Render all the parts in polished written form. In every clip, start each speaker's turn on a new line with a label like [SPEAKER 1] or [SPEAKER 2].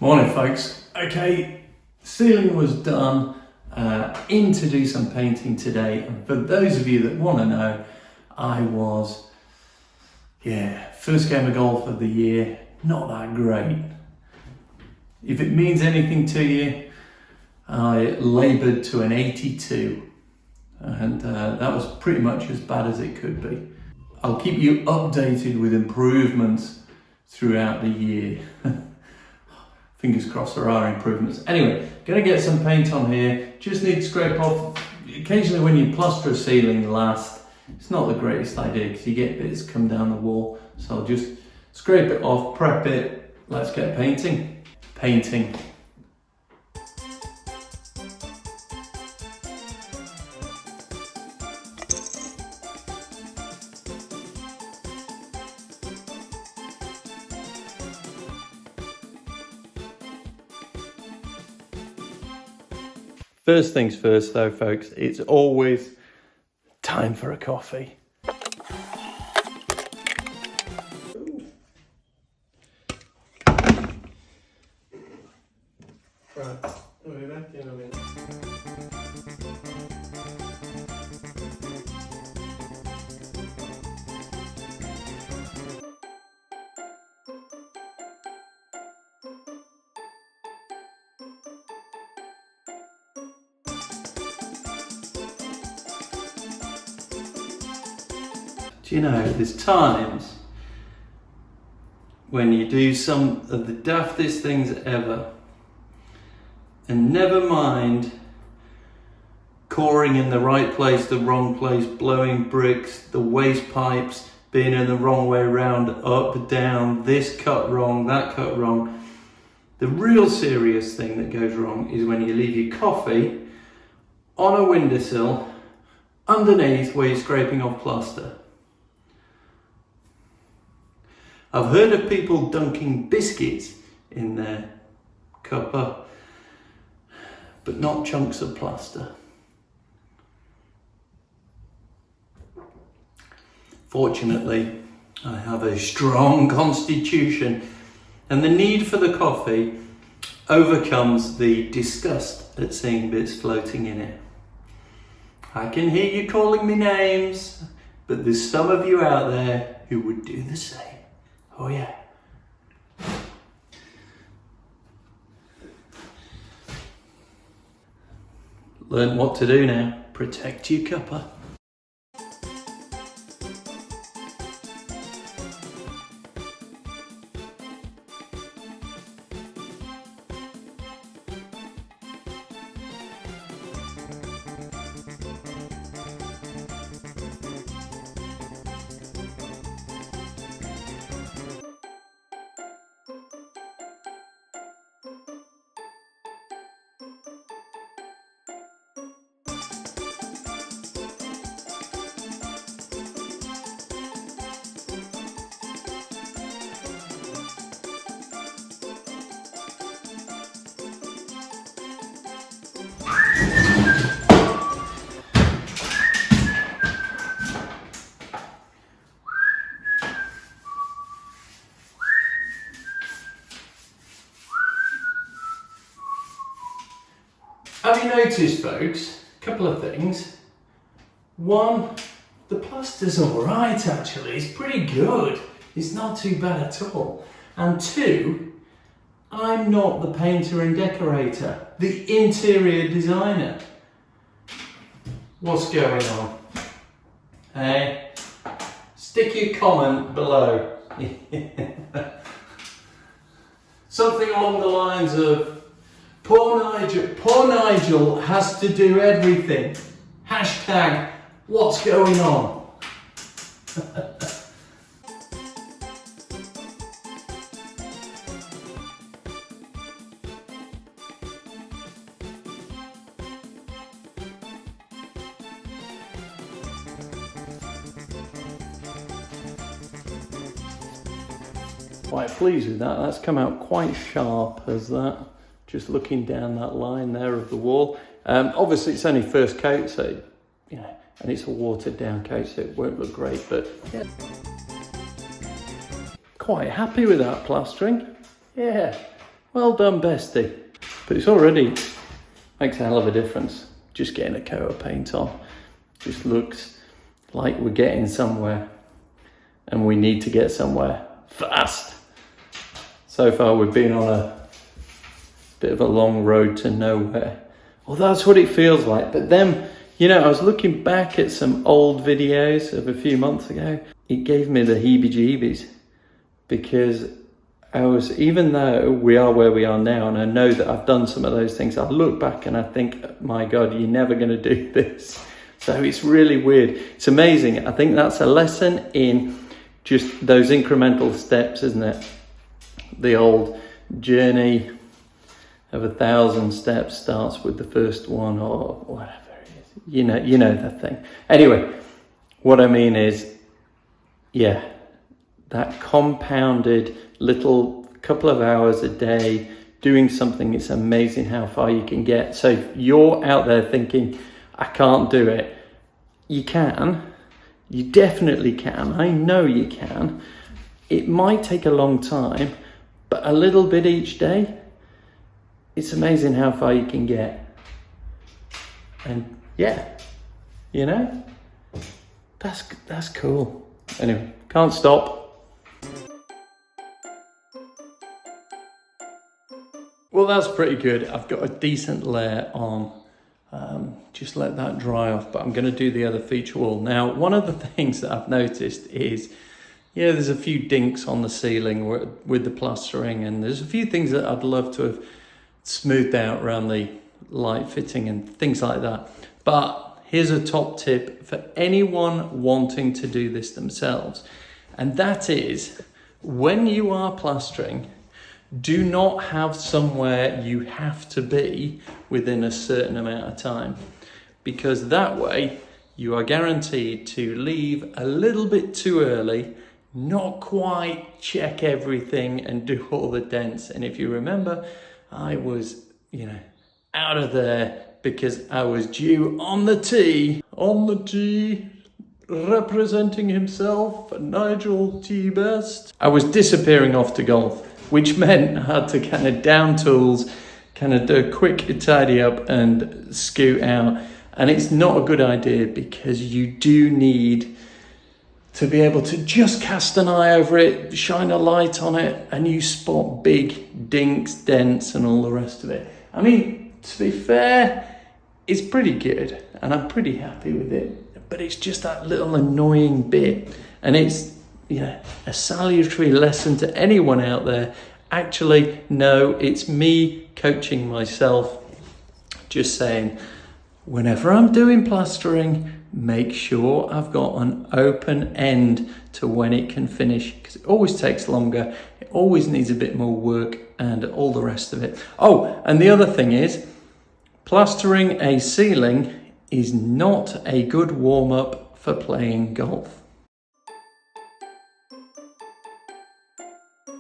[SPEAKER 1] Morning folks. Okay, ceiling was done, in to do some painting today, and for those of you that want to know, I was, first game of golf of the year, not that great. If it means anything to you, I laboured to an 82, and that was pretty much as bad as it could be. I'll keep you updated with improvements throughout the year. Fingers crossed there are improvements. Anyway, gonna get some paint on here. Just need to scrape off. Occasionally when you plaster a ceiling last, it's not the greatest idea because you get bits come down the wall. So I'll just scrape it off, prep it. Let's get painting. Painting. First things first though, folks, it's always time for a coffee. Right, I'll be back in a minute. Do you know, there's times when you do some of the daftest things ever, and never mind coring in the right place, the wrong place, blowing bricks, the waste pipes being in the wrong way round, up, down, this cut wrong, that cut wrong. The real serious thing that goes wrong is when you leave your coffee on a windowsill underneath where you're scraping off plaster. I've heard of people dunking biscuits in their cuppa, but not chunks of plaster. Fortunately, I have a strong constitution, and the need for the coffee overcomes the disgust at seeing bits floating in it. I can hear you calling me names, but there's some of you out there who would do the same. Oh yeah. Learn what to do now. Protect your cuppa. Have you noticed, folks, a couple of things. One, the plaster's alright actually, it's pretty good. It's not too bad at all. And two, I'm not the painter and decorator, the interior designer. What's going on? Hey, stick your comment below. Something along the lines of, Poor Nigel has to do everything. Hashtag, what's going on? Quite pleased with that. That's come out quite sharp as that. Just looking down that line there of the wall. Obviously it's only first coat, so, you know, and it's a watered down coat, so it won't look great, but yeah. Quite happy with that plastering. Yeah, Well done, bestie. But it's already makes a hell of a difference. Just getting a coat of paint on. Just looks like we're getting somewhere. And we need to get somewhere fast. So far we've been on a bit of a long road to nowhere. Well, that's what it feels like. But then, you know, I was looking back at some old videos of a few months ago. It gave me the heebie-jeebies because even though we are where we are now, and I know that I've done some of those things, I look back and I think, my God, you're never going to do this. So it's really weird. It's amazing. I think that's a lesson in just those incremental steps, isn't it? The old journey of 1,000 steps starts with the first one, or whatever it is. You know that thing. Anyway, what I mean is, yeah, that compounded little couple of hours a day doing something, it's amazing how far you can get. So if you're out there thinking, I can't do it, you can. You definitely can. I know you can. It might take a long time, but a little bit each day, it's amazing how far you can get. And yeah, you know, that's cool. Anyway, can't stop. Well, that's pretty good. I've got a decent layer on. Just let that dry off, but I'm going to do the other feature wall. Now, one of the things that I've noticed is, yeah, there's a few dinks on the ceiling with the plastering, and there's a few things that I'd love to have smoothed out around the light fitting and things like that. But here's a top tip for anyone wanting to do this themselves. And that is, when you are plastering, do not have somewhere you have to be within a certain amount of time, because that way you are guaranteed to leave a little bit too early, not quite check everything and do all the dents. And if you remember, I was, out of there because I was due on the T, representing himself, Nigel T best. I was disappearing off to golf, which meant I had to kind of down tools, kind of do a quick tidy up and scoot out. And it's not a good idea because you do need to be able to just cast an eye over it, shine a light on it, and you spot big dinks, dents, and all the rest of it. I mean, to be fair, it's pretty good, and I'm pretty happy with it. But it's just that little annoying bit. And it's, a salutary lesson to anyone out there. Actually, no, it's me coaching myself, just saying, whenever I'm doing plastering, make sure I've got an open end to when it can finish, because it always takes longer, it always needs a bit more work, and all the rest of it. Oh, and the other thing is, plastering a ceiling is not a good warm-up for playing golf.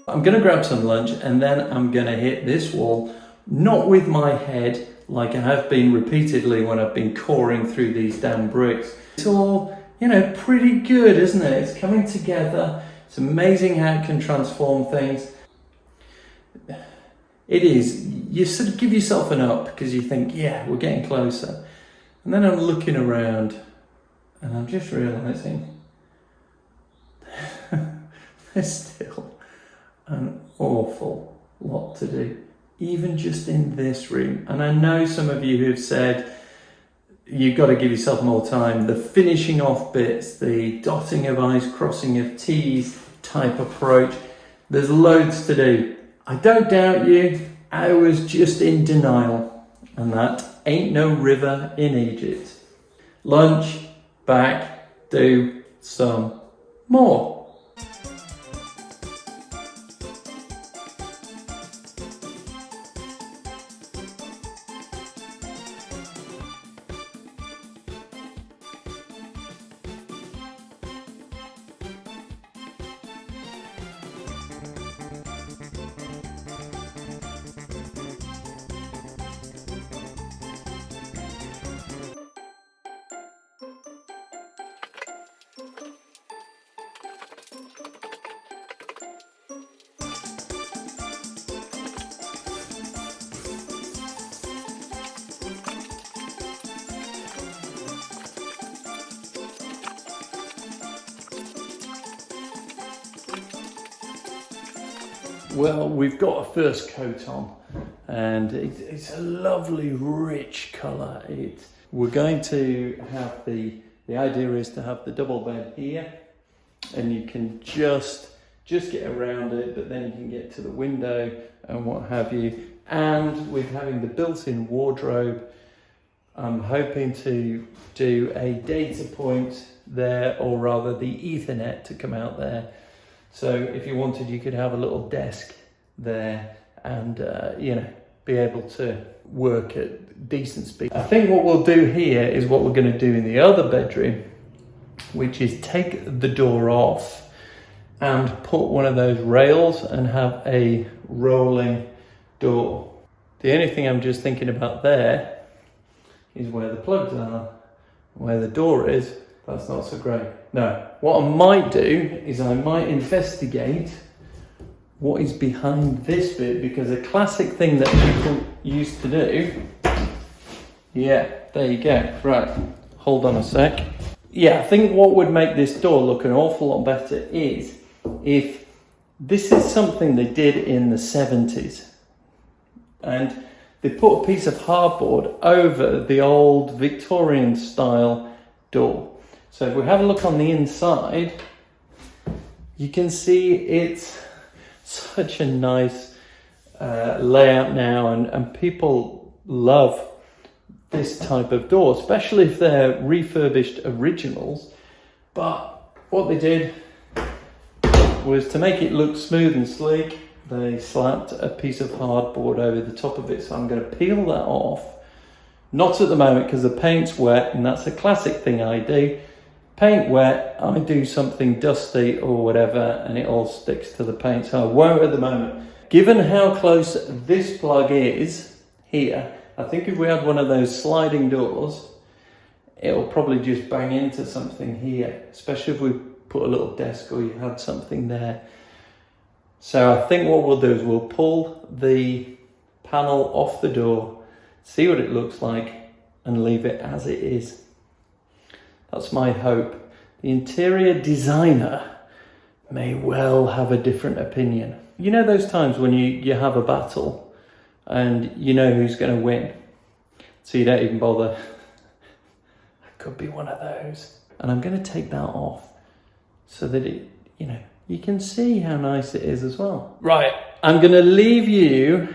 [SPEAKER 1] I'm going to grab some lunch and then I'm going to hit this wall, not with my head like I have been repeatedly when I've been coring through these damn bricks. It's all, pretty good, isn't it? It's coming together. It's amazing how it can transform things. It is. You sort of give yourself an up because you think, yeah, we're getting closer. And then I'm looking around and I'm just realizing there's still an awful lot to do, even just in this room. And I know some of you have said you've got to give yourself more time. The finishing off bits, the dotting of I's, crossing of T's type approach. There's loads to do. I don't doubt you. I was just in denial. And that ain't no river in Egypt. Lunch, back, do some more. Well, we've got a first coat on, and it's a lovely rich colour. We're going to have the idea is to have the double bed here, and you can just get around it, but then you can get to the window and what have you. And with having the built-in wardrobe, I'm hoping to do a data point there, or rather the Ethernet to come out there. So if you wanted, you could have a little desk there and, be able to work at decent speed. I think what we'll do here is what we're going to do in the other bedroom, which is take the door off and put one of those rails and have a rolling door. The only thing I'm just thinking about there is where the plugs are, where the door is. That's not so great. No, what I might do is I might investigate what is behind this bit, because a classic thing that people used to do. Yeah, there you go. Right, hold on a sec. Yeah, I think what would make this door look an awful lot better is if this is something they did in the 70s, and they put a piece of hardboard over the old Victorian style door. So if we have a look on the inside, you can see it's such a nice layout now, and people love this type of door, especially if they're refurbished originals. But what they did was, to make it look smooth and sleek, they slapped a piece of hardboard over the top of it. So I'm going to peel that off. Not at the moment because the paint's wet, and that's a classic thing I do. Paint wet, I do something dusty or whatever, and it all sticks to the paint. So I won't at the moment. Given how close this plug is here, I think if we had one of those sliding doors, it'll probably just bang into something here, especially if we put a little desk or you had something there. So I think what we'll do is we'll pull the panel off the door, see what it looks like, and leave it as it is. That's my hope. The interior designer may well have a different opinion. You know those times when you have a battle and you know who's going to win, so you don't even bother? I could be one of those. And I'm going to take that off so that it, you can see how nice it is as well. Right, I'm going to leave you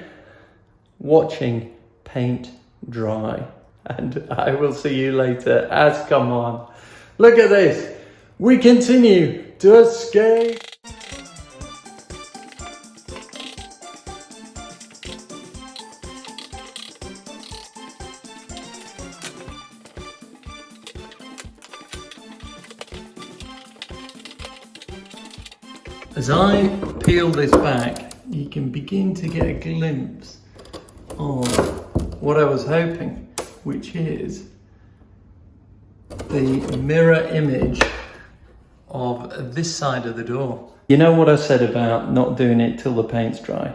[SPEAKER 1] watching paint dry, and I will see you later. Come on, look at this. We continue to escape. As I peel this back, you can begin to get a glimpse of what I was hoping, which is the mirror image of this side of the door. You know what I said about not doing it till the paint's dry?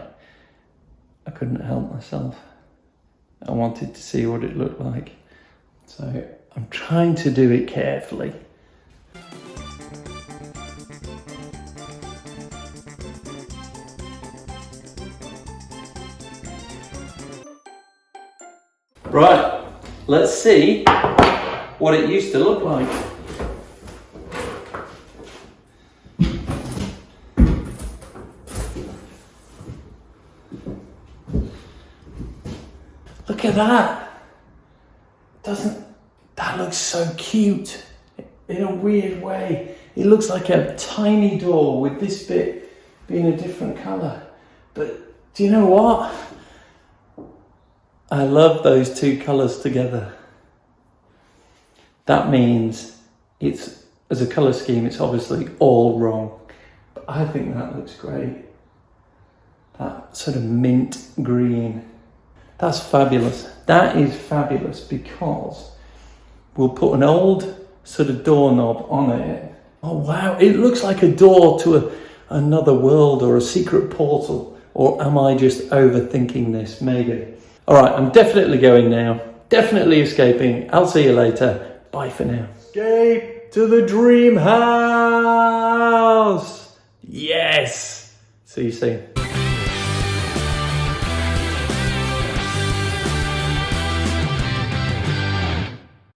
[SPEAKER 1] I couldn't help myself. I wanted to see what it looked like. So I'm trying to do it carefully. Right, let's see what it used to look like. Look at that. That looks so cute in a weird way. It looks like a tiny door with this bit being a different colour. But do you know what? I love those two colours together. That means it's, as a colour scheme, it's obviously all wrong. But I think that looks great. That sort of mint green. That's fabulous. That is fabulous, because we'll put an old sort of doorknob on it. Oh wow, it looks like a door to another world or a secret portal. Or am I just overthinking this? Maybe. All right, I'm definitely going now. Definitely escaping. I'll see you later. Bye for now. Escape to the dream house. Yes. See you soon.